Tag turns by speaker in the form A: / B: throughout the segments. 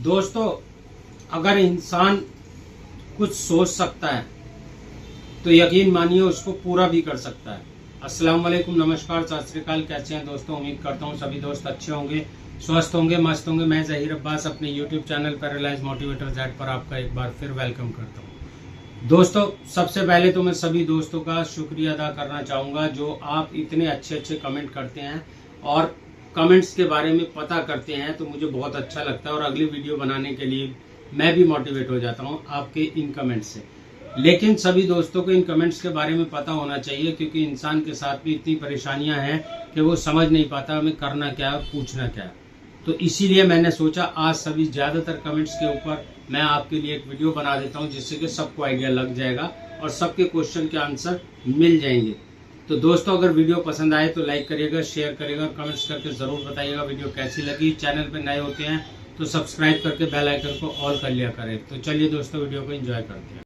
A: दोस्तों, अगर इंसान कुछ सोच सकता है तो यकीन मानिए उसको पूरा भी कर सकता है। अस्सलाम वालेकुम, नमस्कार, सत श्री अकाल। कैसे हैं दोस्तों? उम्मीद करता हूँ सभी दोस्त अच्छे होंगे, स्वस्थ होंगे, मस्त होंगे। मैं ज़हीर अब्बास अपने YouTube channel paralyse motivator Z पर आपका एक बार फिर वेलकम करता हूँ। दोस्तों, सबसे पहले तो मैं सभी दोस्तों का शुक्रिया अदा करना चाहूँगा जो आप इतने अच्छे अच्छे कमेंट करते हैं और कमेंट्स के बारे में पता करते हैं, तो मुझे बहुत अच्छा लगता है और अगली वीडियो बनाने के लिए मैं भी मोटिवेट हो जाता हूँ आपके इन कमेंट्स से। लेकिन सभी दोस्तों को इन कमेंट्स के बारे में पता होना चाहिए, क्योंकि इंसान के साथ भी इतनी परेशानियां हैं कि वो समझ नहीं पाता हमें करना क्या है और पूछना क्या है। तो इसीलिए मैंने सोचा आज सभी ज़्यादातर कमेंट्स के ऊपर मैं आपके लिए एक वीडियो बना देता हूँ, जिससे कि सबको आइडिया लग जाएगा और सबके क्वेश्चन के आंसर मिल जाएंगे। तो दोस्तों, अगर वीडियो पसंद आए तो लाइक करिएगा, शेयर करिएगा और कमेंट्स करके ज़रूर बताइएगा वीडियो कैसी लगी। चैनल पर नए होते हैं तो सब्सक्राइब करके बेल आइकन को ऑल कर लिया करें। तो चलिए दोस्तों, वीडियो को एंजॉय करते हैं।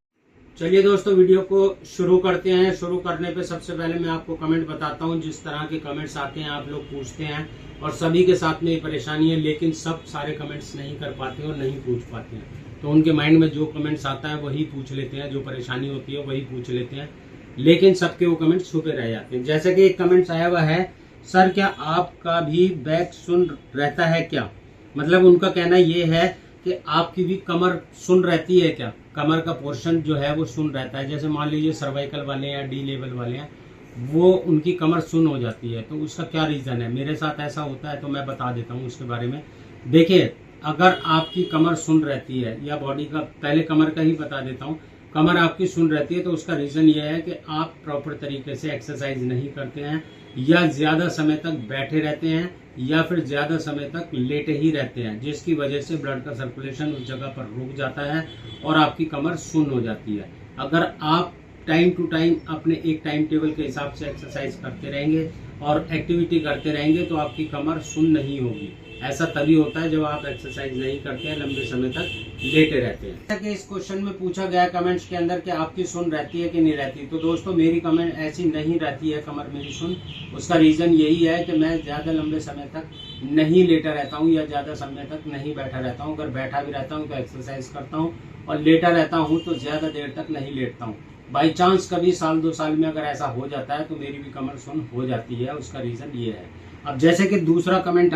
A: चलिए दोस्तों, वीडियो को शुरू करते हैं। शुरू करने पे सबसे पहले मैं आपको कमेंट बताता हूँ। जिस तरह के कमेंट्स आते हैं, आप लोग पूछते हैं और सभी के साथ में ये परेशानी है, लेकिन सब सारे कमेंट्स नहीं कर पाते और नहीं पूछ पाते हैं। तो उनके माइंड में जो कमेंट्स आता है वही पूछ लेते हैं, जो परेशानी होती है वही पूछ लेते हैं, लेकिन सबके वो कमेंट छुपे रह जाते हैं। जैसे कि एक कमेंट्स आया हुआ है, सर क्या आपका भी बैक सुन रहता है क्या? मतलब उनका कहना ये है कि आपकी भी कमर सुन रहती है क्या? कमर का पोर्शन जो है वो सुन रहता है। जैसे मान लीजिए सर्वाइकल वाले या डी लेवल वाले हैं, वो उनकी कमर सुन हो जाती है, तो उसका क्या रीज़न है? मेरे साथ ऐसा होता है तो मैं बता देता हूँ उसके बारे में। देखिए, अगर आपकी कमर सुन रहती है या बॉडी का, पहले कमर का ही बता देता हूँ, कमर आपकी सुन रहती है तो उसका रीज़न ये है कि आप प्रॉपर तरीके से एक्सरसाइज नहीं करते हैं, या ज़्यादा समय तक बैठे रहते हैं, या फिर ज़्यादा समय तक लेटे ही रहते हैं, जिसकी वजह से ब्लड का सर्कुलेशन उस जगह पर रुक जाता है और आपकी कमर सुन्न हो जाती है। अगर आप टाइम टू टाइम अपने एक टाइम टेबल के हिसाब से एक्सरसाइज करते रहेंगे और एक्टिविटी करते रहेंगे तो आपकी कमर सुन्न नहीं होगी। ऐसा तभी होता है जब आप एक्सरसाइज नहीं करते हैं, लंबे समय तक लेटे रहते हैं। जैसा कि इस क्वेश्चन में पूछा गया कमेंट्स के अंदर कि आपकी सुन रहती है कि नहीं रहती, तो दोस्तों मेरी कमेंट ऐसी नहीं रहती है कमर मेरी सुन। उसका रीज़न यही है कि मैं ज़्यादा लंबे समय तक नहीं लेटा रहता हूँ या ज़्यादा समय तक नहीं बैठा रहता हूँ। अगर बैठा भी रहता हूँ तो एक्सरसाइज करता हूँ, और लेटा रहता हूँ तो ज़्यादा देर तक नहीं लेटता हूँ। बाई चांस कभी साल 2 साल में अगर ऐसा हो जाता है तो मेरी भी कमर सुन हो जाती है। उसका रीज़न ये है। अब जैसे कि दूसरा कमेंट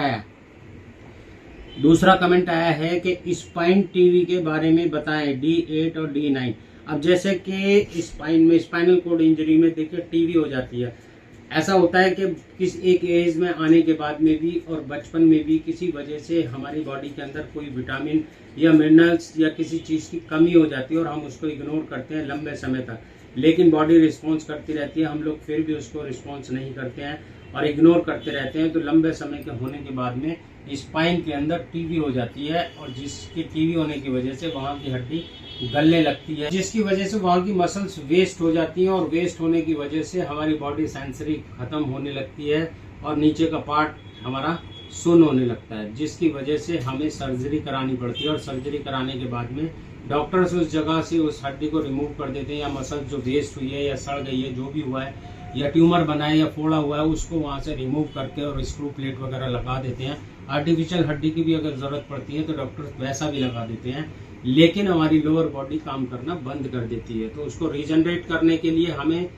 A: आया है कि स्पाइन टीवी के बारे में बताएं, D8 और D9। अब जैसे कि स्पाइन में, स्पाइनल कोड इंजरी में देखिए टीवी हो जाती है। ऐसा होता है कि किस एक एज में आने के बाद में भी और बचपन में भी किसी वजह से हमारी बॉडी के अंदर कोई विटामिन या मिनरल्स या किसी चीज़ की कमी हो जाती है और हम उसको इग्नोर करते हैं लंबे समय तक, लेकिन बॉडी रिस्पॉन्स करती रहती है, हम लोग फिर भी उसको रिस्पॉन्स नहीं करते हैं और इग्नोर करते रहते हैं। तो लंबे समय के होने के बाद में स्पाइन के अंदर टीवी हो जाती है, और जिसकी टीवी होने की वजह से वहाँ की हड्डी गलने लगती है, जिसकी वजह से वहाँ की मसल्स वेस्ट हो जाती हैं, और वेस्ट होने की वजह से हमारी बॉडी सेंसरी खत्म होने लगती है और नीचे का पार्ट हमारा सुन्न होने लगता है, जिसकी वजह से हमें सर्जरी करानी पड़ती है। और सर्जरी कराने के बाद में डॉक्टर्स उस जगह से उस हड्डी को रिमूव कर देते हैं, या मसल जो वेस्ट हुई है या सड़ गई है, जो भी हुआ है, या ट्यूमर बना है या फोड़ा हुआ है, उसको वहाँ से रिमूव करके और स्क्रू प्लेट वगैरह लगा देते हैं। आर्टिफिशियल हड्डी की भी अगर ज़रूरत पड़ती है तो डॉक्टर वैसा भी लगा देते हैं, लेकिन हमारी लोअर बॉडी काम करना बंद कर देती है। तो उसको रीजनरेट करने के लिए हमें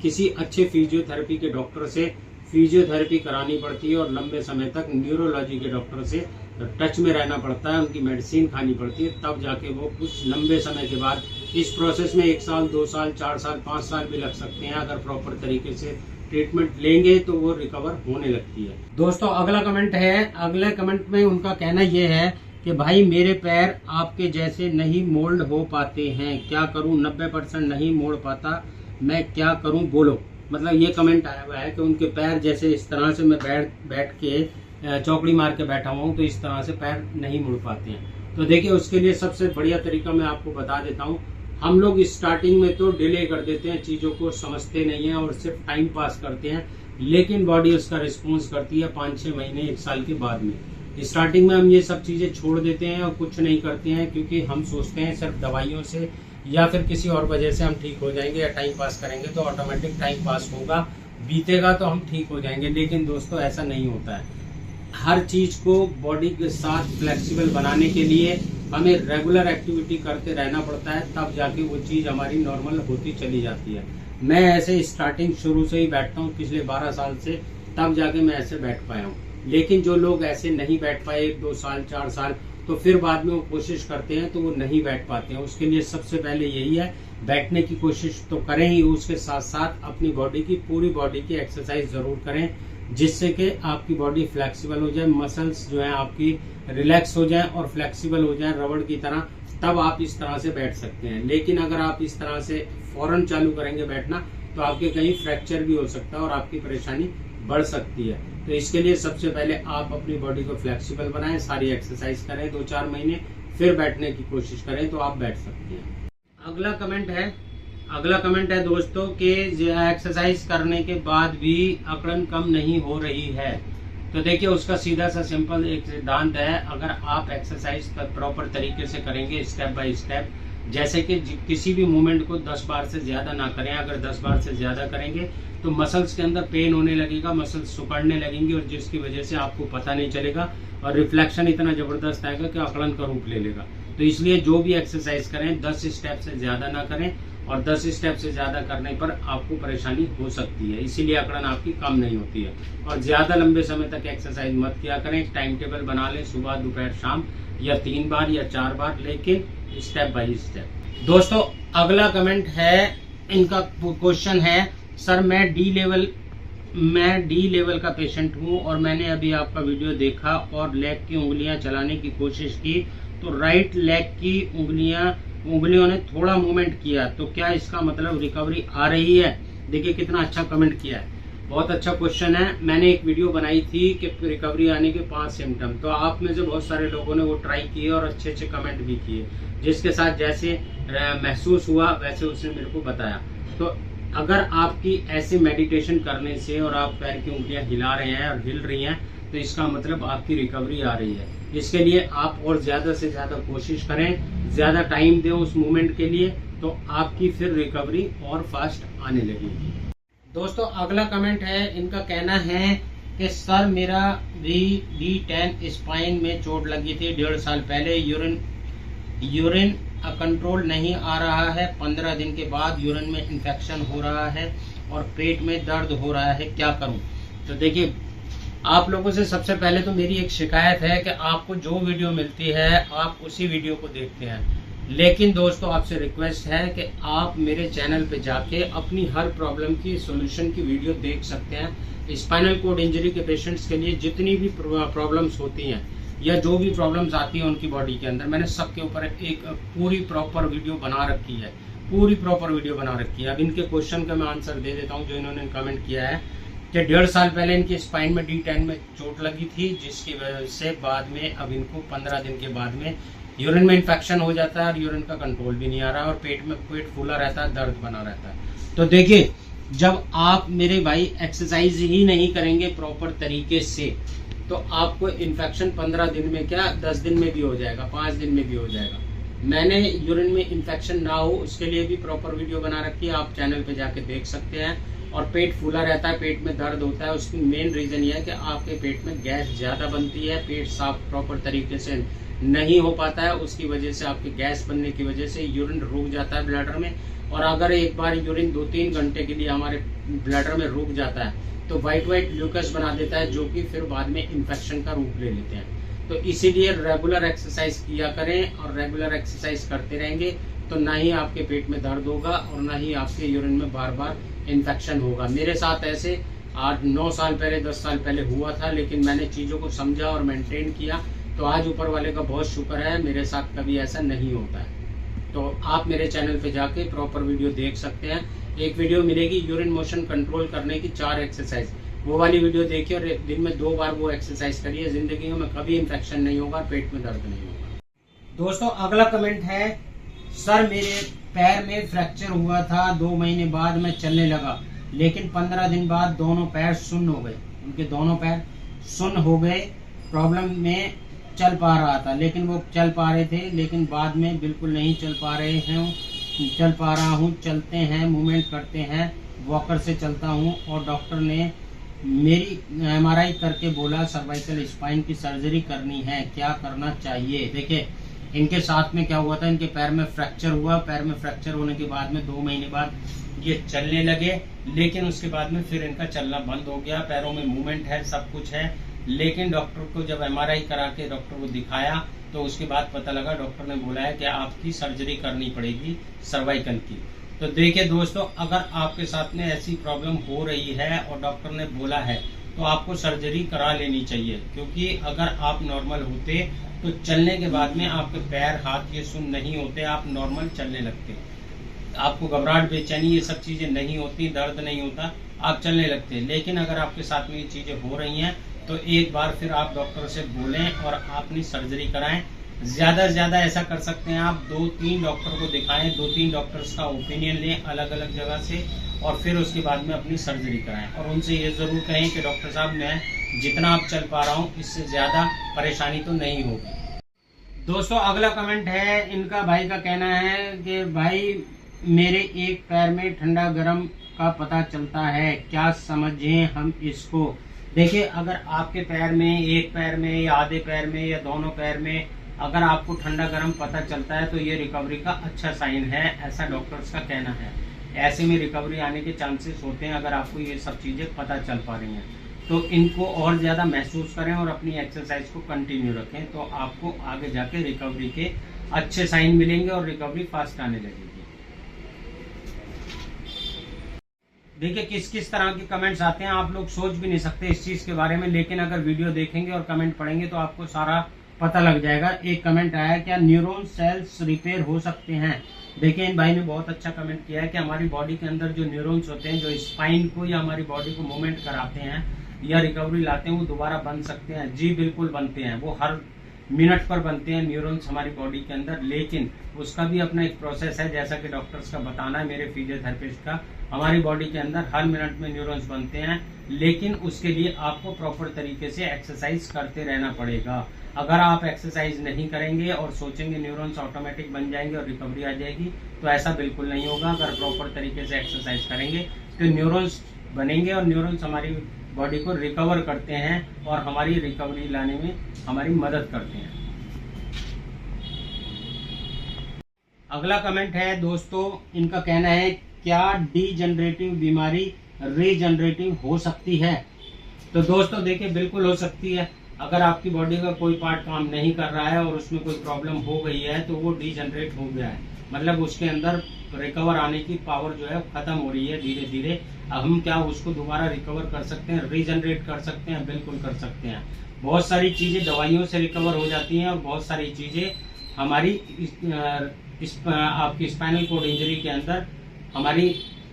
A: किसी अच्छे फिजियोथेरेपी के डॉक्टर से फिजियोथेरेपी करानी पड़ती है, और लंबे समय तक न्यूरोलॉजी के डॉक्टर से टच में रहना पड़ता है, उनकी मेडिसिन खानी पड़ती है, तब जाके वो कुछ लंबे समय के बाद, इस प्रोसेस में 1 साल 2 साल 4 साल 5 साल भी लग सकते हैं। अगर प्रॉपर तरीके से ट्रीटमेंट लेंगे तो वो रिकवर होने लगती है। दोस्तों, अगला कमेंट है। अगले कमेंट में उनका कहना ये है कि भाई मेरे पैर आपके जैसे नहीं मोल्ड हो पाते हैं, क्या करूं? 90% नहीं मोड़ पाता, मैं क्या करूं बोलो। मतलब ये कमेंट आया हुआ है कि उनके पैर जैसे इस तरह से मैं बैठ के चौकड़ी मार के बैठा हुआ हूँ तो इस तरह से पैर नहीं मुड़ पाते हैं। तो देखिए, उसके लिए सबसे बढ़िया तरीका मैं आपको बता देता हूँ। हम लोग स्टार्टिंग में तो डिले कर देते हैं, चीज़ों को समझते नहीं हैं और सिर्फ टाइम पास करते हैं, लेकिन बॉडी उसका रिस्पॉन्स करती है 5-6 महीने 1 साल के बाद में। स्टार्टिंग में हम ये सब चीज़ें छोड़ देते हैं और कुछ नहीं करते हैं, क्योंकि हम सोचते हैं सिर्फ दवाइयों से या फिर किसी और वजह से हम ठीक हो जाएंगे, या टाइम पास करेंगे तो ऑटोमेटिक टाइम पास होगा, बीतेगा तो हम ठीक हो जाएंगे। लेकिन दोस्तों, ऐसा नहीं होता है। हर चीज को बॉडी के साथ फ्लेक्सिबल बनाने के लिए हमें रेगुलर एक्टिविटी करते रहना पड़ता है, तब जाके वो चीज हमारी नॉर्मल होती चली जाती है। मैं ऐसे स्टार्टिंग शुरू से ही बैठता हूँ, पिछले 12 साल से, तब जाके मैं ऐसे बैठ पाया हूँ। लेकिन जो लोग ऐसे नहीं बैठ पाए 1-2 साल 4 साल, तो फिर बाद में वो कोशिश करते हैं तो वो नहीं बैठ पाते हैं। उसके लिए सबसे पहले यही है, बैठने की कोशिश तो करें ही, उसके साथ साथ अपनी बॉडी की, पूरी बॉडी की एक्सरसाइज जरूर करें, जिससे कि आपकी बॉडी फ्लेक्सिबल हो जाए, मसल्स जो है आपकी रिलैक्स हो जाए और फ्लेक्सिबल हो जाए रबड़ की तरह, तब आप इस तरह से बैठ सकते हैं। लेकिन अगर आप इस तरह से फौरन चालू करेंगे बैठना, तो आपके कहीं फ्रैक्चर भी हो सकता है और आपकी परेशानी बढ़ सकती है। तो इसके लिए सबसे पहले आप अपनी बॉडी को फ्लेक्सिबल बनाएं, सारी एक्सरसाइज करें 2-4 महीने, फिर बैठने की कोशिश करें तो आप बैठ सकते हैं। अगला कमेंट है दोस्तों कि एक्सरसाइज करने के बाद भी अकड़न कम नहीं हो रही है। तो देखिए, उसका सीधा सा सिंपल एक सिद्धांत है। अगर आप एक्सरसाइज प्रॉपर तरीके से करेंगे, स्टेप बाय स्टेप, जैसे कि किसी भी मूवमेंट को 10 बार से ज्यादा ना करें। अगर 10 बार से ज्यादा करेंगे तो मसल्स के अंदर पेन होने लगेगा, मसल्स सुकड़ने लगेंगे, और जिसकी वजह से आपको पता नहीं चलेगा और रिफ्लेक्शन इतना जबरदस्त आएगा कि अकड़न का रूप ले लेगा। तो इसलिए जो भी एक्सरसाइज करें 10 स्टेप से ज्यादा ना करें, और 10 स्टेप से ज्यादा करने पर आपको परेशानी हो सकती है, इसीलिए अकड़न आपकी कम नहीं होती है। और ज्यादा लंबे समय तक एक्सरसाइज मत किया करें। टाइम टेबल बना लें, सुबह दोपहर शाम, या 3 बार या 4 बार, लेकिन स्टेप बाय स्टेप। दोस्तों, अगला कमेंट है, इनका क्वेश्चन है, सर मैं डी लेवल का पेशेंट हूँ और मैंने अभी आपका वीडियो देखा और लेग की उंगलियां चलाने की कोशिश की, तो राइट लेग की उंगलियों ने थोड़ा मूवमेंट किया, तो क्या इसका मतलब रिकवरी आ रही है? देखिए कितना अच्छा कमेंट किया है, बहुत अच्छा क्वेश्चन है। मैंने एक वीडियो बनाई थी कि रिकवरी आने के 5 सिम्टम, तो आप में से बहुत सारे लोगों ने वो ट्राई किए और अच्छे अच्छे कमेंट भी किए, जिसके साथ जैसे महसूस हुआ वैसे उसने मेरे को बताया। तो अगर आपकी ऐसे मेडिटेशन करने से और आप पैर की उंगलियां हिला रहे हैं और हिल रही हैं, तो इसका मतलब आपकी रिकवरी आ रही है। इसके लिए आप और ज्यादा से ज्यादा कोशिश करें, ज्यादा टाइम दें उस मूवमेंट के लिए, तो आपकी फिर रिकवरी और फास्ट आने लगेगी। दोस्तों, अगला कमेंट है, इनका कहना है कि सर मेरा V10 स्पाइन में चोट लगी थी 1.5 साल पहले, यूरिन कंट्रोल नहीं आ रहा है, 15 दिन के बाद यूरिन में इन्फेक्शन हो रहा है और पेट में दर्द हो रहा है, क्या करूं? तो देखिए, आप लोगों से सबसे पहले तो मेरी एक शिकायत है कि आपको जो वीडियो मिलती है आप उसी वीडियो को देखते हैं, लेकिन दोस्तों आपसे रिक्वेस्ट है कि आप मेरे चैनल पे जाके अपनी हर प्रॉब्लम की सॉल्यूशन की वीडियो देख सकते हैं। स्पाइनल कॉर्ड इंजरी के पेशेंट्स के लिए जितनी भी प्रॉब्लम्स होती हैं या जो भी प्रॉब्लम्स आती हैं उनकी बॉडी के अंदर, मैंने सबके ऊपर एक पूरी प्रॉपर वीडियो बना रखी है, अब इनके क्वेश्चन का मैं आंसर दे देता हूँ जो इन्होंने कमेंट किया है कि 1.5 साल पहले इनकी स्पाइन में D10 में चोट लगी थी, जिसकी वजह से बाद में अब इनको 15 दिन के बाद में यूरिन में इन्फेक्शन हो जाता है और यूरिन का कंट्रोल भी नहीं आ रहा और पेट फूला रहता है, दर्द बना रहता है। तो देखिए, जब आप मेरे भाई एक्सरसाइज ही नहीं करेंगे प्रॉपर तरीके से, तो आपको इन्फेक्शन 15 दिन में क्या 10 दिन में भी हो जाएगा, 5 दिन में भी हो जाएगा। मैंने यूरिन में इन्फेक्शन ना हो उसके लिए भी प्रॉपर वीडियो बना रखी है, आप चैनल पे जाके देख सकते हैं। और पेट फूला रहता है, पेट में दर्द होता है, उसकी मेन रीजन ये है कि आपके पेट में गैस ज्यादा बनती है, पेट साफ प्रॉपर तरीके से नहीं हो पाता है, उसकी वजह से आपकी गैस बनने की वजह से यूरिन रुक जाता है ब्लैडर में। और अगर एक बार यूरिन 2-3 घंटे के लिए हमारे ब्लैडर में रुक जाता है तो व्हाइट ल्यूकस बना देता है, जो कि फिर बाद में इन्फेक्शन का रूप ले लेते हैं। तो इसीलिए रेगुलर एक्सरसाइज किया करें, और रेगुलर एक्सरसाइज करते रहेंगे तो ना ही आपके पेट में दर्द होगा और ना ही आपके यूरिन में बार बार इन्फेक्शन होगा। मेरे साथ ऐसे 8-9 साल पहले 10 साल पहले हुआ था, लेकिन मैंने चीज़ों को समझा और मेंटेन किया, तो आज ऊपर वाले का बहुत शुक्र है मेरे साथ कभी ऐसा नहीं होता है। तो आप मेरे चैनल पे जाके प्रॉपर वीडियो देख सकते हैं। एक वीडियो मिलेगी यूरिन मोशन कंट्रोल करने की 4 एक्सरसाइज, वो वाली वीडियो देखिए और दिन में 2 बार वो एक्सरसाइज करिए, जिंदगी में कभी इन्फेक्शन नहीं होगा, पेट में दर्द नहीं होगा। दोस्तों, अगला कमेंट है, सर मेरे पैर में फ्रैक्चर हुआ था, 2 महीने बाद मैं चलने लगा, लेकिन 15 दिन बाद दोनों पैर सुन्न हो गए, उनके दोनों पैर सुन्न हो गए। प्रॉब्लम में चल पा रहा था, लेकिन वो चल पा रहे थे, लेकिन बाद में बिल्कुल नहीं चल पा रहा हूँ। चलते हैं, मूवमेंट करते हैं, वॉकर से चलता हूँ और डॉक्टर ने मेरी MRI करके बोला सर्वाइकल स्पाइन की सर्जरी करनी है, क्या करना चाहिए। देखिए इनके साथ में क्या हुआ था, इनके पैर में फ्रैक्चर हुआ। पैर में फ्रैक्चर होने के बाद में 2 महीने बाद ये चलने लगे, लेकिन उसके बाद में फिर इनका चलना बंद हो गया। पैरों में मूवमेंट है, सब कुछ है, लेकिन डॉक्टर को जब MRI करा के डॉक्टर को दिखाया तो उसके बाद पता लगा, डॉक्टर ने बोला है कि आपकी सर्जरी करनी पड़ेगी सर्वाइकल की। तो देखिए दोस्तों, अगर आपके साथ में ऐसी प्रॉब्लम हो रही है और डॉक्टर ने बोला है तो आपको सर्जरी करा लेनी चाहिए, क्योंकि अगर आप नॉर्मल होते तो चलने के बाद में आपके पैर हाथ ये सुन्न नहीं होते, आप नॉर्मल चलने लगते, आपको घबराहट बेचैनी ये सब चीजें नहीं होती, दर्द नहीं होता, आप चलने लगते। लेकिन अगर आपके साथ में ये चीजें हो रही हैं तो एक बार फिर आप डॉक्टर से बोलें और अपनी सर्जरी कराएं। ज्यादा से ज्यादा ऐसा कर सकते हैं आप 2-3 डॉक्टर को दिखाएं, 2-3 डॉक्टर्स का ओपिनियन लें अलग अलग जगह से, और फिर उसके बाद में अपनी सर्जरी कराएं। और उनसे ये जरूर कहें कि डॉक्टर साहब, मैं जितना आप चल पा रहा हूँ इससे ज्यादा परेशानी तो नहीं होगी। दोस्तों अगला कमेंट है, इनका भाई का कहना है कि भाई मेरे एक पैर में ठंडा गर्म का पता चलता है, क्या समझें हम इसको। देखिए अगर आपके पैर में, एक पैर में या आधे पैर में या दोनों पैर में अगर आपको ठंडा गर्म पता चलता है तो ये रिकवरी का अच्छा साइन है, ऐसा डॉक्टर्स का कहना है। ऐसे में रिकवरी आने के चांसेस होते हैं अगर आपको ये सब चीजें पता चल पा रही हैं। तो इनको और ज्यादा महसूस करें और अपनी एक्सरसाइज को कंटिन्यू रखें, तो आपको आगे जाके रिकवरी के अच्छे साइन मिलेंगे और रिकवरी फास्ट आने लगेगी। देखिए किस किस तरह के कमेंट्स आते हैं, आप लोग सोच भी नहीं सकते इस चीज के बारे में, लेकिन अगर वीडियो देखेंगे और कमेंट पढ़ेंगे तो आपको सारा पता लग जाएगा। एक कमेंट आया, क्या न्यूरॉन सेल्स रिपेयर हो सकते हैं। देखिए इन भाई ने बहुत अच्छा कमेंट किया है कि हमारी बॉडी के अंदर जो न्यूरॉन्स होते हैं, जो स्पाइन को या हमारी बॉडी को मूवमेंट कराते हैं या रिकवरी लाते हैं, वो दोबारा बन सकते हैं। जी बिल्कुल बनते हैं, वो हर मिनट पर बनते हैं न्यूरॉन्स हमारी बॉडी के अंदर, लेकिन उसका भी अपना एक प्रोसेस है। जैसा कि डॉक्टर्स का बताना है, मेरे फिजियोथेरेपिस्ट का, हमारी बॉडी के अंदर हर मिनट में न्यूरॉन्स बनते हैं, लेकिन उसके लिए आपको प्रॉपर तरीके से एक्सरसाइज करते रहना पड़ेगा। अगर आप एक्सरसाइज नहीं करेंगे और सोचेंगे न्यूरॉन्स ऑटोमेटिक बन जाएंगे और रिकवरी आ जाएगी, तो ऐसा बिल्कुल नहीं होगा। अगर प्रॉपर तरीके से एक्सरसाइज करेंगे तो न्यूरॉन्स बनेंगे और न्यूरॉन्स हमारी बॉडी को रिकवर करते हैं और हमारी रिकवरी लाने में हमारी मदद करते हैं। अगला कमेंट है दोस्तों, इनका कहना है, क्या डीजनरेटिव बीमारी रीजनरेटिव हो सकती है। तो दोस्तों देखिए बिल्कुल हो सकती है। अगर आपकी बॉडी का कोई पार्ट काम नहीं कर रहा है और उसमें कोई प्रॉब्लम हो गई है तो वो डीजनरेट हो गया है, मतलब उसके अंदर रिकवर आने की पावर जो है खत्म हो रही है धीरे धीरे। अब हम क्या उसको दोबारा रिकवर कर सकते हैं, रीजनरेट कर सकते हैं, बिल्कुल कर सकते हैं। बहुत सारी चीजें दवाइयों से रिकवर हो जाती हैं और बहुत सारी चीजें हमारी आपकी स्पाइनल कोड इंजरी के अंदर हमारी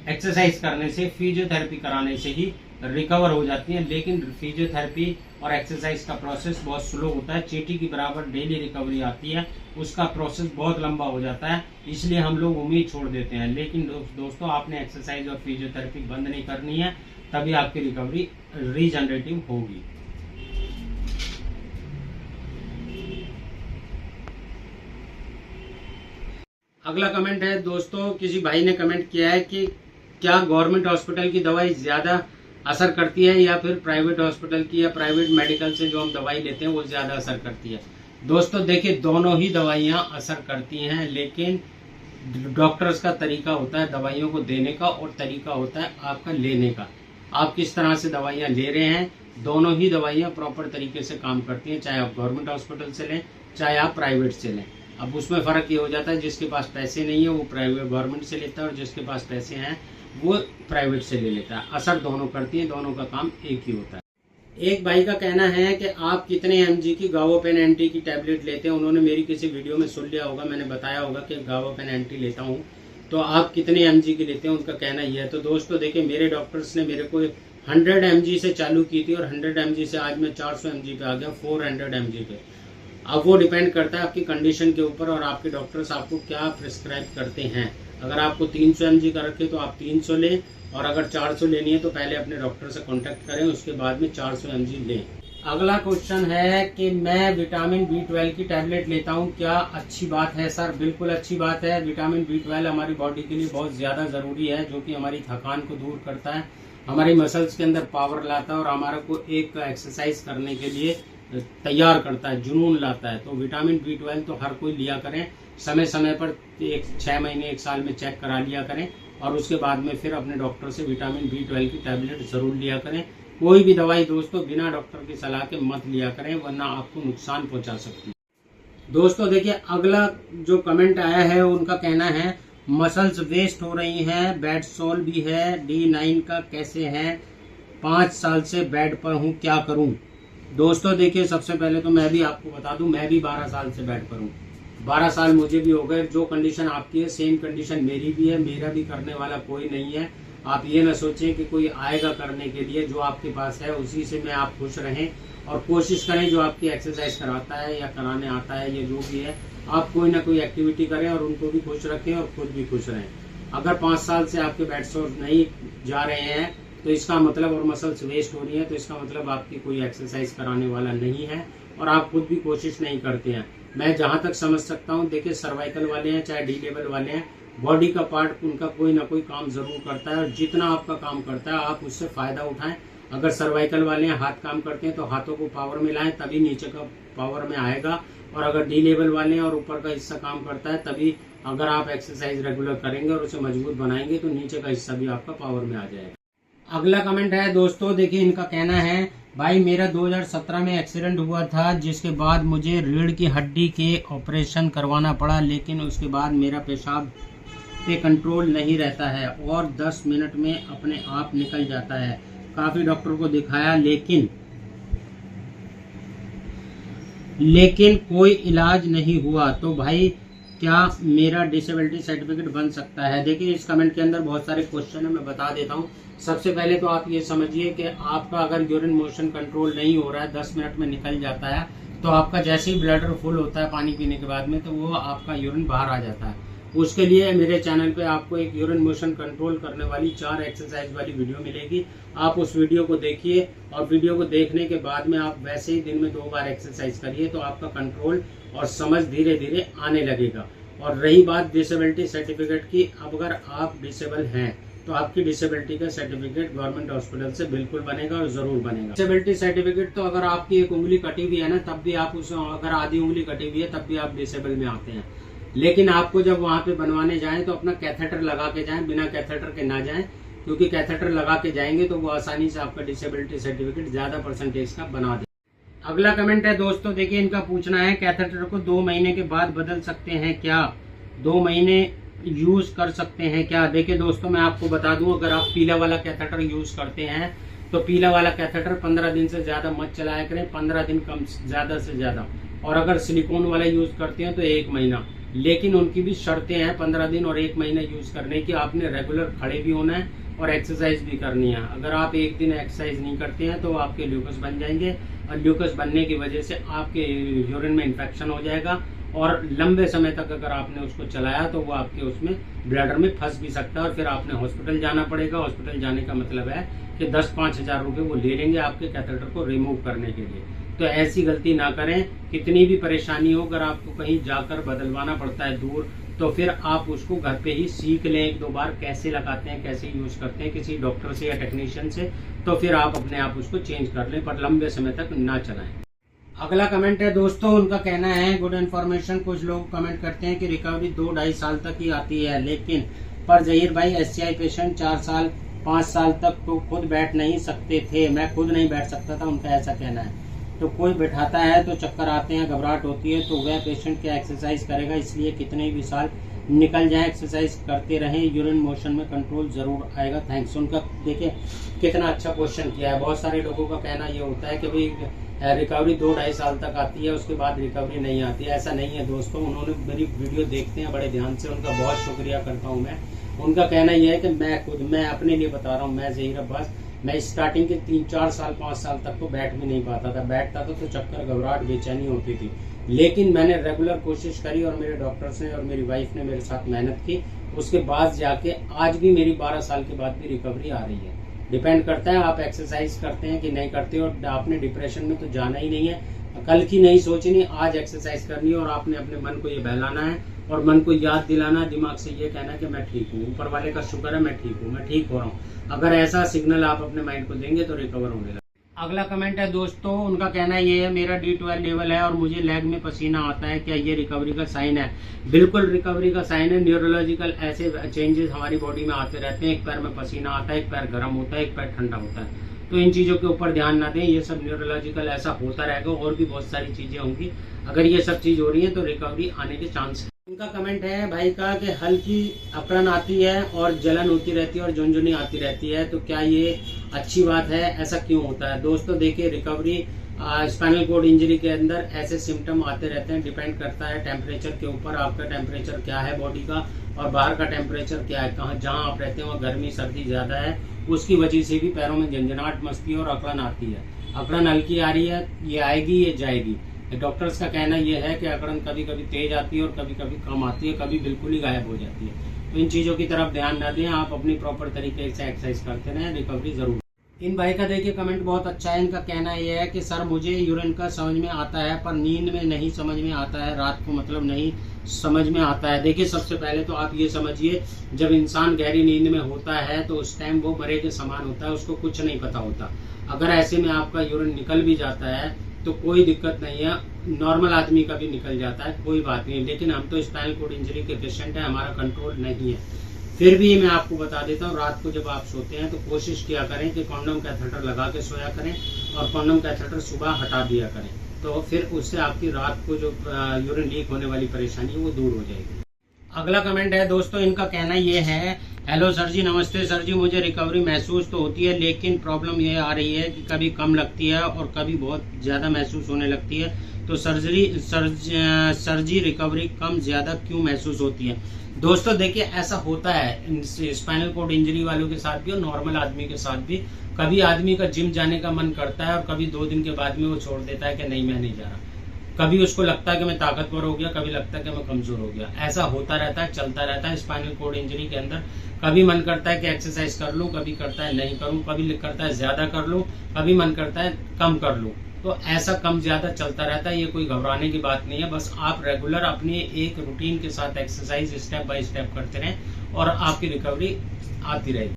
A: एक्सरसाइज करने से, फिजियोथेरेपी कराने से ही रिकवर हो जाती है। लेकिन फिजियोथेरेपी और एक्सरसाइज का प्रोसेस बहुत स्लो होता है, चींटी की बराबर डेली रिकवरी आती है, उसका प्रोसेस बहुत लंबा हो जाता है, इसलिए हम लोग उम्मीद छोड़ देते हैं। लेकिन दोस्तों आपने एक्सरसाइज और फिजियोथेरेपी बंद नहीं करनी है, तभी आपकी रिकवरी रीजनरेटिव होगी। अगला कमेंट है दोस्तों, किसी भाई ने कमेंट किया है कि क्या गवर्नमेंट हॉस्पिटल की दवाई ज्यादा असर करती है या फिर प्राइवेट हॉस्पिटल की या प्राइवेट मेडिकल से जो हम दवाई लेते हैं वो ज्यादा असर करती है। दोस्तों देखिए दोनों ही दवाइयां असर करती हैं, लेकिन डॉक्टर्स का तरीका होता है दवाइयों को देने का और तरीका होता है आपका लेने का। आप किस तरह से दवाइयां ले रहे हैं, दोनों ही दवाइयां प्रॉपर तरीके से काम करती हैं, चाहे आप गवर्नमेंट हॉस्पिटल से लें चाहे आप प्राइवेट से लें। अब उसमें फर्क ये हो जाता है, जिसके पास पैसे नहीं है वो प्राइवेट गवर्नमेंट से लेता है और जिसके पास पैसे हैं वो प्राइवेट से ले लेता है। असर दोनों करती है, दोनों का काम एक ही होता है। एक भाई का कहना है कि आप कितने mg की गावोपेन एंटी की टैबलेट लेते हैं। उन्होंने मेरी किसी वीडियो में सुन लिया होगा, मैंने बताया होगा कि गावोपेन एंटी लेता हूं, तो आप कितने mg की लेते हैं, उनका कहना यह है। तो दोस्तों देखिए मेरे डॉक्टर्स ने मेरे को 100 mg से चालू की थी और 100 mg से आज मैं 400 mg पे आ गया, 400 mg पे। अब वो डिपेंड करता है आपकी कंडीशन के ऊपर और आपके डॉक्टर्स आपको क्या प्रिस्क्राइब करते हैं। अगर आपको 300 mg का रखे तो आप 300 लें, और अगर 400 लेनी है तो पहले अपने डॉक्टर से कांटेक्ट करें, उसके बाद में 400 mg लें। अगला क्वेश्चन है कि मैं विटामिन B12 की टैबलेट लेता हूं, क्या अच्छी बात है। सर बिल्कुल अच्छी बात है। विटामिन B12 हमारी बॉडी के लिए बहुत ज्यादा जरूरी है, जो कि हमारी थकान को दूर करता है, हमारी मसल्स के अंदर पावर लाता है और हमारे को एक एक्सरसाइज करने के लिए तैयार करता है, जुनून लाता है। तो विटामिन B12 तो हर कोई लिया करें, समय समय पर 6 महीने 1 साल में चेक करा लिया करें और उसके बाद में फिर अपने डॉक्टर से विटामिन B12 की टैबलेट जरूर लिया करें। कोई भी दवाई दोस्तों बिना डॉक्टर की सलाह के मत लिया करें, वरना आपको नुकसान पहुंचा सकती है। दोस्तों देखिए, अगला जो कमेंट आया है उनका कहना है मसल्स वेस्ट हो रही हैं, बेड सोल भी है, D9 का कैसे है, 5 साल से बेड पर हूँ, क्या करूँ। दोस्तों देखिए, सबसे पहले तो मैं भी आपको बता दूं, मैं भी 12 साल से बेड पर हूँ। 12 साल मुझे भी हो गए। जो कंडीशन आपकी है सेम कंडीशन मेरी भी है, मेरा भी करने वाला कोई नहीं है। आप ये ना सोचें कि कोई आएगा करने के लिए, जो आपके पास है उसी से में आप खुश रहें और कोशिश करें जो आपकी एक्सरसाइज कराता है या कराने आता है, ये जो भी है, आप कोई ना कोई एक्टिविटी करें और उनको भी खुश रखें और खुद भी खुश रहें। अगर 5 साल से आपके बेड सोर नहीं जा रहे हैं तो इसका मतलब, और मसल्स वेस्ट हो रही है तो इसका मतलब आपकी कोई एक्सरसाइज कराने वाला नहीं है और आप खुद भी कोशिश नहीं करते हैं। मैं जहां तक समझ सकता हूं, देखिए सर्वाइकल वाले हैं चाहे D लेवल वाले हैं, बॉडी का पार्ट उनका कोई ना कोई काम जरूर करता है और जितना आपका काम करता है आप उससे फायदा उठाएं। अगर सर्वाइकल वाले हैं, हाथ काम करते हैं तो हाथों को पावर में लाएं, तभी नीचे का पावर में आएगा। और अगर D लेवल वाले हैं और ऊपर का हिस्सा काम करता है, तभी अगर आप एक्सरसाइज रेगुलर करेंगे और उसे मजबूत बनाएंगे तो नीचे का हिस्सा भी आपका पावर में आ जाएगा। अगला कमेंट है दोस्तों, देखिए इनका कहना है भाई मेरा 2017 में एक्सीडेंट हुआ था, जिसके बाद मुझे रीढ़ की हड्डी के ऑपरेशन करवाना पड़ा, लेकिन उसके बाद मेरा पेशाब पे कंट्रोल नहीं रहता है और 10 मिनट में अपने आप निकल जाता है। काफी डॉक्टर को दिखाया लेकिन कोई इलाज नहीं हुआ, तो भाई क्या मेरा डिसेबिलिटी सर्टिफिकेट बन सकता है। देखिए, इस कमेंट के अंदर बहुत सारे क्वेश्चन है, मैं बता देता हूँ। सबसे पहले तो आप ये समझिए कि आपका अगर यूरिन मोशन कंट्रोल नहीं हो रहा है, 10 मिनट में निकल जाता है, तो आपका जैसे ही ब्लडर फुल होता है पानी पीने के बाद में, तो वो आपका यूरिन बाहर आ जाता है। उसके लिए मेरे चैनल पे आपको एक यूरिन मोशन कंट्रोल करने वाली 4 एक्सरसाइज वाली वीडियो मिलेगी। आप उस वीडियो को देखिए और वीडियो को देखने के बाद में आप वैसे ही दिन में 2 बार एक्सरसाइज करिए, तो आपका कंट्रोल और समझ धीरे धीरे आने लगेगा। और रही बात डिसेबिलिटी सर्टिफिकेट की, अब अगर आप डिसेबल हैं तो आपकी डिसेबिलिटी का सर्टिफिकेट गवर्नमेंट हॉस्पिटल से बिल्कुल बनेगा और जरूर बनेगा। डिसेबिलिटी सर्टिफिकेट तो अगर आपकी एक उंगली कटी हुई है ना, तब भी आप उस, अगर आधी उंगली कटी हुई है तब भी आप डिसेबल में आते हैं। लेकिन आपको जब वहां पे बनवाने जाएं तो अपना कैथेटर लगा के जाएं, बिना कैथेटर के ना जाएं, क्योंकि कैथेटर लगा के जाएंगे तो वो आसानी से आपका डिसेबिलिटी सर्टिफिकेट ज्यादा परसेंटेज का बना दे। अगला कमेंट है दोस्तों, देखिए इनका पूछना है कैथेटर को 2 महीने के बाद बदल सकते हैं क्या, 2 महीने यूज कर सकते हैं क्या। देखिए दोस्तों, मैं आपको बता दूं, अगर आप पीला वाला कैथेटर यूज करते हैं तो पीला वाला कैथेटर 15 दिन से ज्यादा मत चलाया करें, 15 दिन कम ज्यादा से ज्यादा। और अगर सिलिकॉन वाला यूज करते हैं तो 1 महीना, लेकिन उनकी भी शर्तें हैं 15 दिन और 1 महीना यूज करने की। आपने रेगुलर खड़े भी होना है और एक्सरसाइज भी करनी है। अगर आप 1 दिन एक्सरसाइज नहीं करते हैं तो आपके ल्यूकस बन जाएंगे और ल्यूकस बनने की वजह से आपके यूरिन में इन्फेक्शन हो जाएगा और लंबे समय तक अगर आपने उसको चलाया तो वो आपके उसमें ब्लैडर में फंस भी सकता है और फिर आपने हॉस्पिटल जाना पड़ेगा। हॉस्पिटल जाने का मतलब है कि 10-5 हजार रुपये वो ले लेंगे आपके कैथेटर को रिमूव करने के लिए। तो ऐसी गलती ना करें। कितनी भी परेशानी हो, अगर आपको कहीं जाकर बदलवाना पड़ता है दूर, तो फिर आप उसको घर पे ही सीख लें 1-2 बार, कैसे लगाते हैं, कैसे यूज करते हैं किसी डॉक्टर से या टेक्नीशियन से, तो फिर आप अपने आप उसको चेंज कर लें, पर लंबे समय तक ना चलाएं। अगला कमेंट है दोस्तों, उनका कहना है गुड इन्फॉर्मेशन। कुछ लोग कमेंट करते हैं कि रिकवरी 2-2.5 साल तक ही आती है, लेकिन पर जहीर भाई SCI पेशेंट 4 साल 5 साल तक तो खुद बैठ नहीं सकते थे, मैं खुद नहीं बैठ सकता था, उनका ऐसा कहना है। तो कोई बैठाता है तो चक्कर आते हैं, घबराहट होती है, तो वह पेशेंट क्या एक्सरसाइज करेगा। इसलिए कितने भी साल निकल जाए एक्सरसाइज करते रहें, यूरिन मोशन में कंट्रोल जरूर आएगा। थैंक्स। उनका देखिए कितना अच्छा क्वेश्चन किया है। बहुत सारे लोगों का कहना ये होता है कि भाई रिकवरी 2-2.5 साल तक आती है, उसके बाद रिकवरी नहीं आती है। ऐसा नहीं है दोस्तों, उन्होंने मेरी वीडियो देखते हैं बड़े ध्यान से, उनका बहुत शुक्रिया करता हूँ मैं। उनका कहना यह है कि मैं अपने लिए बता रहा हूँ, मैं ज़हीर अब्बास, मैं स्टार्टिंग के 3-4 साल 5 साल तक तो बैठ भी नहीं पाता था। बैठता था तो चक्कर, घबराहट, बेचैनी होती थी, लेकिन मैंने रेगुलर कोशिश करी और मेरे डॉक्टर्स ने और मेरी वाइफ ने मेरे साथ मेहनत की। उसके बाद जाके आज भी मेरी 12 साल के बाद भी रिकवरी आ रही है। डिपेंड करता है आप एक्सरसाइज करते हैं कि नहीं करते, और आपने डिप्रेशन में तो जाना ही नहीं है। कल की नहीं सोचनी, आज एक्सरसाइज करनी है और आपने अपने मन को ये बहलाना है और मन को याद दिलाना, दिमाग से ये कहना है कि मैं ठीक हूँ, ऊपर वाले का शुक्र है मैं ठीक हूँ, मैं ठीक हो रहा हूँ। अगर ऐसा सिग्नल आप अपने माइंड को देंगे तो रिकवर होने लगेगा। अगला कमेंट है दोस्तों, उनका कहना ये है मेरा D12 लेवल है और मुझे लेग में पसीना आता है, क्या ये रिकवरी का साइन है? बिल्कुल रिकवरी का साइन है। न्यूरोलॉजिकल ऐसे चेंजेस हमारी बॉडी में आते रहते हैं, एक पैर में पसीना आता है, एक पैर गर्म होता है, एक पैर ठंडा होता है, तो इन चीज़ों के ऊपर ध्यान ना दें, ये सब न्यूरोलॉजिकल ऐसा होता रहेगा। और भी बहुत सारी चीज़ें होंगी, अगर ये सब चीज़ हो रही है तो रिकवरी आने के चांस है। इनका कमेंट है भाई का कि हल्की अकड़न आती है और जलन होती रहती है और झुनझुनी आती रहती है, तो क्या ये अच्छी बात है? ऐसा क्यों होता है? दोस्तों देखिए, रिकवरी स्पाइनल कोड इंजरी के अंदर ऐसे सिम्टम आते रहते हैं, डिपेंड करता है टेम्परेचर के ऊपर, आपका टेम्परेचर क्या है बॉडी का और बाहर का टेम्परेचर क्या है, कहाँ जहाँ आप रहते हैं वहाँ गर्मी सर्दी ज़्यादा है, उसकी वजह से भी पैरों में झंझनाहट मस्ती और अकड़न आती है। अकड़न हल्की आ रही है, ये आएगी ये जाएगी। डॉक्टर्स का कहना यह है कि अकड़न कभी कभी तेज आती है और कभी कभी कम आती है, कभी बिल्कुल ही गायब हो जाती है। तो इन चीज़ों की तरफ ध्यान ना दें, आप अपनी प्रॉपर तरीके से एक्सरसाइज करते रहें, रिकवरी जरूर। इन भाई का देखिए कमेंट बहुत अच्छा है। इनका कहना यह है कि सर मुझे यूरिन का समझ में आता है पर नींद में नहीं समझ में आता है, रात को मतलब नहीं समझ में आता है। देखिए सबसे पहले तो आप ये समझिए, जब इंसान गहरी नींद में होता है तो उस टाइम वो मरे के समान होता है, उसको कुछ नहीं पता होता। अगर ऐसे में आपका यूरिन निकल भी जाता है तो कोई दिक्कत नहीं है, नॉर्मल आदमी का भी निकल जाता है, कोई बात नहीं। लेकिन हम तो स्पाइनल कोड इंजरी के पेशेंट हैं, हमारा कंट्रोल नहीं है। फिर भी मैं आपको बता देता हूँ, रात को जब आप सोते हैं तो कोशिश किया करें कि कॉन्डम कैथेटर लगा के सोया करें और कॉन्डम कैथेटर सुबह हटा दिया करें, तो फिर उससे आपकी रात को जो यूरिन लीक होने वाली परेशानी वो दूर हो जाएगी। अगला कमेंट है दोस्तों, इनका कहना ये है, हेलो सर जी, नमस्ते सर जी, मुझे रिकवरी महसूस तो होती है लेकिन प्रॉब्लम ये आ रही है कि कभी कम लगती है और कभी बहुत ज़्यादा महसूस होने लगती है, तो सर्जरी रिकवरी कम ज़्यादा क्यों महसूस होती है? दोस्तों देखिए ऐसा होता है स्पाइनल कोड इंजरी वालों के साथ भी और नॉर्मल आदमी के साथ भी। कभी आदमी का जिम जाने का मन करता है और कभी 2 दिन के बाद में वो छोड़ देता है कि नहीं मैं नहीं जा रहा। कभी उसको लगता है कि मैं ताकतवर हो गया, कभी लगता है कि मैं कमजोर हो गया। ऐसा होता रहता है, चलता रहता है स्पाइनल कोड इंजरी के अंदर। कभी मन करता है कि एक्सरसाइज कर लूं, कभी करता है नहीं करूं, कभी करता है ज्यादा कर लूं, कभी मन करता है कम कर लूं। तो ऐसा कम ज्यादा चलता रहता है, ये कोई घबराने की बात नहीं है। बस आप रेगुलर अपने एक रूटीन के साथ एक्सरसाइज स्टेप बाय स्टेप करते रहें और आपकी रिकवरी आती रहेगी।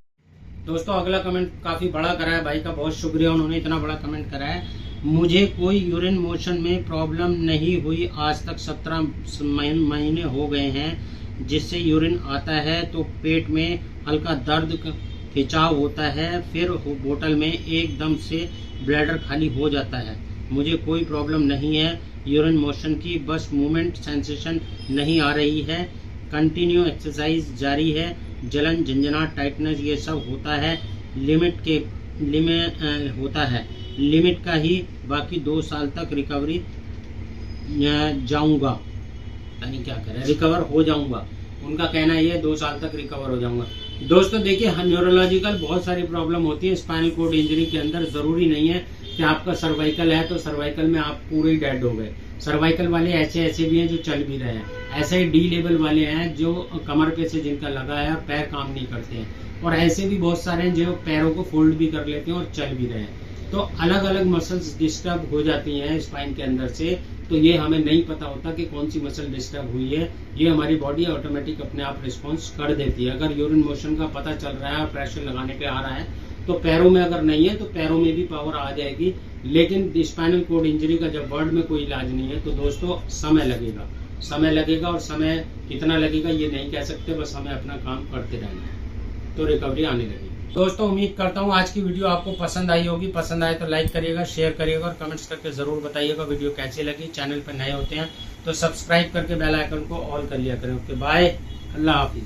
A: दोस्तों अगला कमेंट काफी बड़ा करा है भाई का, बहुत शुक्रिया, उन्होंने इतना बड़ा कमेंट करा है। मुझे कोई यूरिन मोशन में प्रॉब्लम नहीं हुई आज तक, 17 महीने हो गए हैं। जिससे यूरिन आता है तो पेट में हल्का दर्द खिंचाव होता है, फिर बोतल में एकदम से ब्लैडर खाली हो जाता है। मुझे कोई प्रॉब्लम नहीं है यूरिन मोशन की, बस मूवमेंट सेंसेशन नहीं आ रही है। कंटिन्यू एक्सरसाइज जारी है, जलन झंझनाहट टाइटनेस ये सब होता है, होता है लिमिट का ही। बाकी 2 साल तक रिकवरी जाऊंगा, यानी क्या करें, रिकवर हो जाऊंगा। उनका कहना ये 2 साल तक रिकवर हो जाऊंगा। दोस्तों देखिए न्यूरोलॉजिकल बहुत सारी प्रॉब्लम होती है स्पाइनल कोड इंजरी के अंदर। जरूरी नहीं है कि आपका सर्वाइकल है तो सर्वाइकल में आप पूरे ही डेड हो गए। सर्वाइकल वाले ऐसे भी हैं जो चल भी रहे हैं, ऐसे ही D लेवल वाले हैं जो कमर पे से जिनका लगा है और पैर काम नहीं करते हैं, और ऐसे भी बहुत सारे हैं जो पैरों को फोल्ड भी कर लेते हैं और चल भी रहे हैं। तो अलग अलग मसल्स डिस्टर्ब हो जाती हैं स्पाइन के अंदर से, तो ये हमें नहीं पता होता कि कौन सी मसल डिस्टर्ब हुई है। ये हमारी बॉडी ऑटोमेटिक अपने आप रिस्पॉन्स कर देती है। अगर यूरिन मोशन का पता चल रहा है और प्रेशर लगाने पे आ रहा है तो पैरों में अगर नहीं है तो पैरों में भी पावर आ जाएगी। लेकिन स्पाइनल कोड इंजरी का जब वर्ड में कोई इलाज नहीं है तो दोस्तों समय लगेगा और समय कितना लगेगा ये नहीं कह सकते, बस हमें अपना काम करते रहना है तो रिकवरी आने लगेगी। दोस्तों उम्मीद करता हूँ आज की वीडियो आपको पसंद आई होगी। पसंद आए तो लाइक करिएगा, शेयर करिएगा और कमेंट्स करके जरूर बताइएगा वीडियो कैसी लगी। चैनल पर नए होते हैं तो सब्सक्राइब करके बेल आइकन को ऑल कर लिया करें। ओके बाय, अल्लाह हाफिज।